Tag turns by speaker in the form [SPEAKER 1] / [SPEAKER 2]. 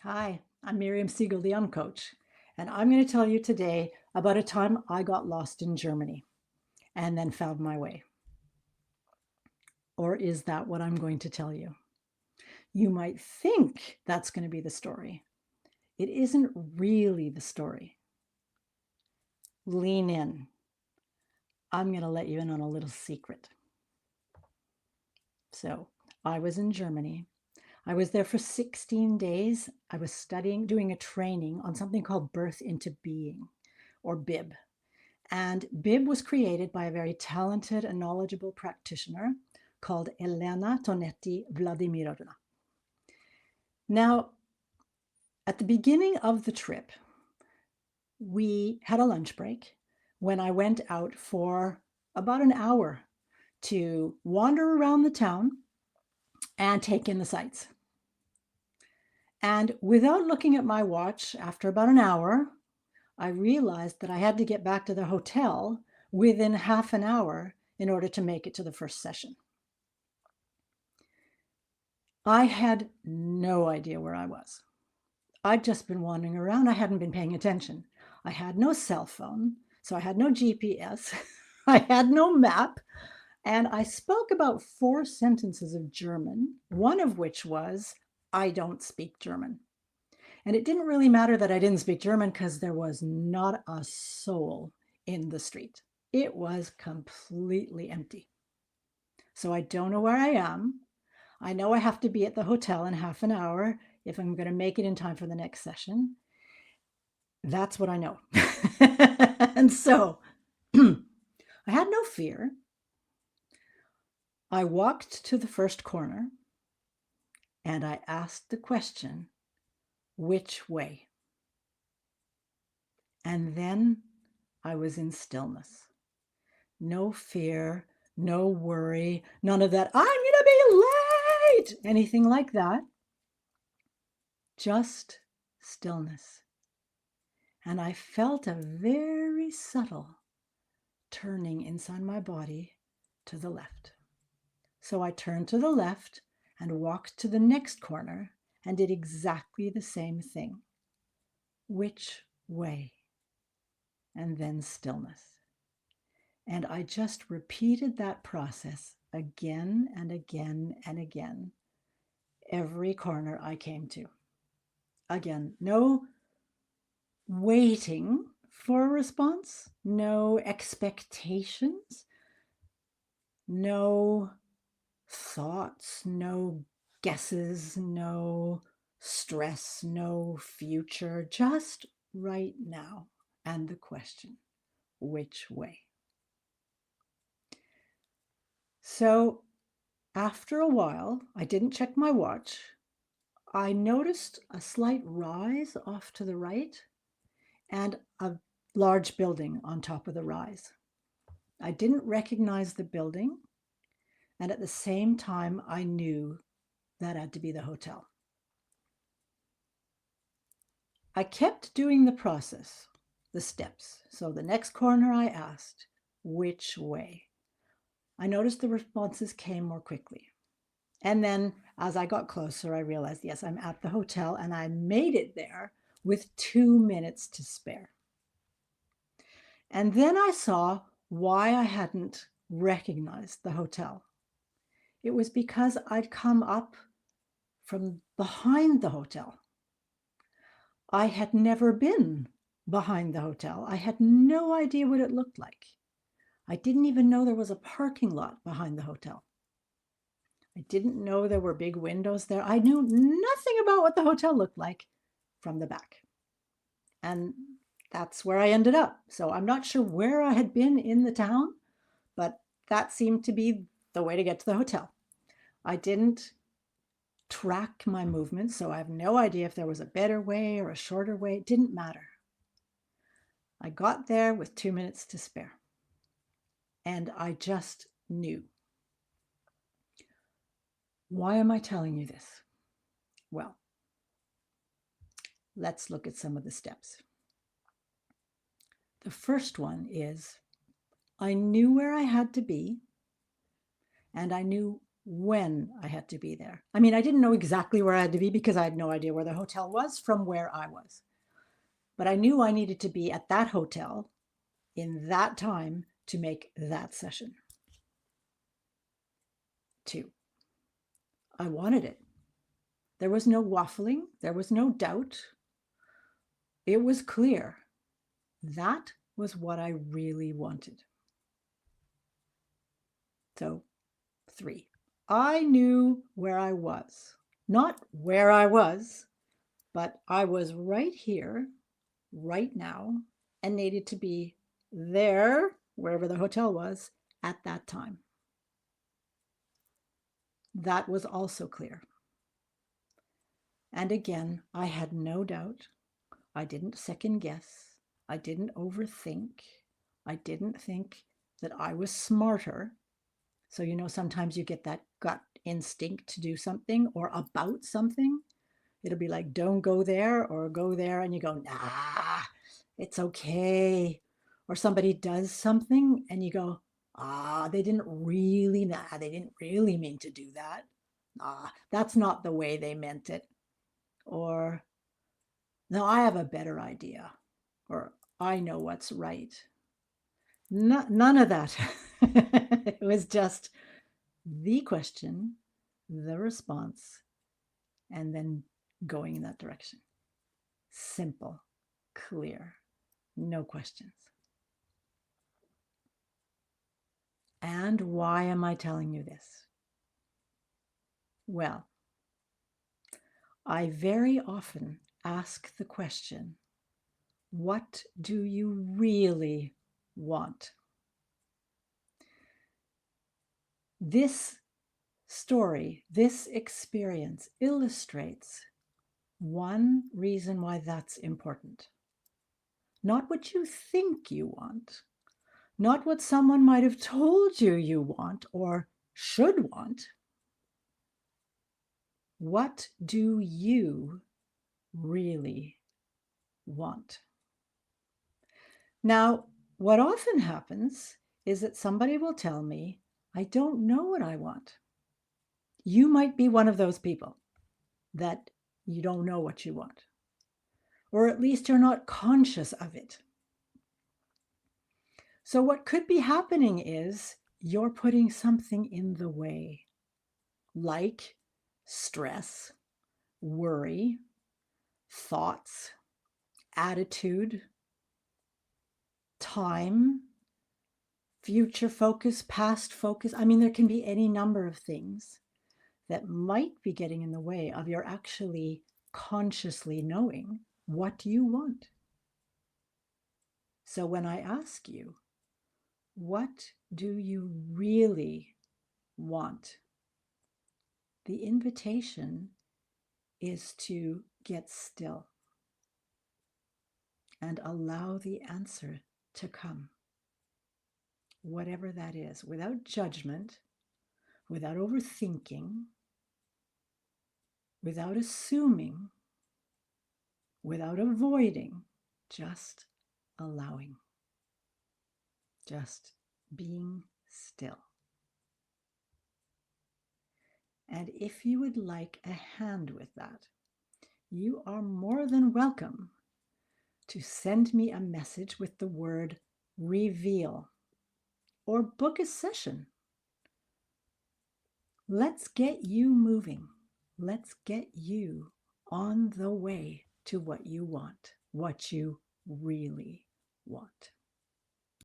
[SPEAKER 1] Hi, I'm Miriam Siegel, the Coach, and I'm going to tell you today about a time I got lost in Germany and then found my way. Or is that what I'm going to tell you? You might think that's going to be the story. It isn't really the story. Lean in. I'm going to let you in on a little secret. So, I was in Germany. I was there for 16 days. I was studying, doing a training on something called Birth into Being, or BIB. And BIB was created by a very talented and knowledgeable practitioner called Elena Tonetti Vladimirovna. Now, at the beginning of the trip, we had a lunch break when I went out for about an hour to wander around the town and take in the sights. And without looking at my watch, after about an hour, I realized that I had to get back to the hotel within half an hour in order to make it to the first session. I had no idea where I was. I'd just been wandering around. I hadn't been paying attention. I had no cell phone, so I had no GPS. I had no map. And I spoke about 4 sentences of German, one of which was, I don't speak German. And it didn't really matter that I didn't speak German because there was not a soul in the street. It was completely empty. So I don't know where I am. I know I have to be at the hotel in half an hour if I'm going to make it in time for the next session. That's what I know. And so I had no fear. I walked to the first corner and I asked the question, which way? And then I was in stillness. No fear, no worry, none of that, I'm going to be late, anything like that. Just stillness. And I felt a very subtle turning inside my body to the left. So I turned to the left and walked to the next corner and did exactly the same thing. Which way? And then stillness. And I just repeated that process again and again and again, every corner I came to. Again, no waiting for a response, no expectations, no thoughts, no guesses, no stress, no future, just right now. And the question, which way? So after a while, I didn't check my watch. I noticed a slight rise off to the right and a large building on top of the rise. I didn't recognize the building, and at the same time, I knew that had to be the hotel. I kept doing the process, the steps. So the next corner I asked, which way? I noticed the responses came more quickly. And then as I got closer, I realized, yes, I'm at the hotel and I made it there with 2 minutes to spare. And then I saw why I hadn't recognized the hotel. It was because I'd come up from behind the hotel. I had never been behind the hotel. I had no idea what it looked like. I didn't even know there was a parking lot behind the hotel. I didn't know there were big windows there. I knew nothing about what the hotel looked like from the back. And that's where I ended up. So I'm not sure where I had been in the town, but that seemed to be the way to get to the hotel. I didn't track my movements, so I have no idea if there was a better way or a shorter way. It didn't matter. I got there with 2 minutes to spare, and I just knew. Why am I telling you this? Well, let's look at some of the steps. The first one is I knew where I had to be, and I knew when I had to be there. I mean, I didn't know exactly where I had to be because I had no idea where the hotel was from where I was. But I knew I needed to be at that hotel in that time to make that session. 2, I wanted it. There was no waffling. There was no doubt. It was clear. That was what I really wanted. So 3, I knew where I was. Not where I was, but I was right here, right now, and needed to be there, wherever the hotel was, at that time. That was also clear. And again, I had no doubt. I didn't second guess. I didn't overthink. I didn't think that I was smarter. So, sometimes you get that gut instinct to do something or about something. It'll be like, don't go there or go there. And you go, nah, it's okay. Or somebody does something and you go, they didn't really mean to do that. That's not the way they meant it. Or, no, I have a better idea. Or, I know what's right. None of that. It was just the question, the response, and then going in that direction. Simple, clear, no questions. And why am I telling you this? Well, I very often ask the question, what do you really want? This story, this experience illustrates one reason why that's important. Not what you think you want, not what someone might have told you you want or should want. What do you really want? Now, what often happens is that somebody will tell me, I don't know what I want. You might be one of those people that you don't know what you want, or at least you're not conscious of it. So what could be happening is you're putting something in the way, like stress, worry, thoughts, attitude, time, future focus, past focus. I mean, there can be any number of things that might be getting in the way of your actually consciously knowing what you want. So when I ask you, what do you really want? The invitation is to get still and allow the answer to come, whatever that is, without judgment, without overthinking, without assuming, without avoiding, just allowing, just being still. And if you would like a hand with that, you are more than welcome to send me a message with the word reveal or book a session. Let's get you moving. Let's get you on the way to what you want, what you really want.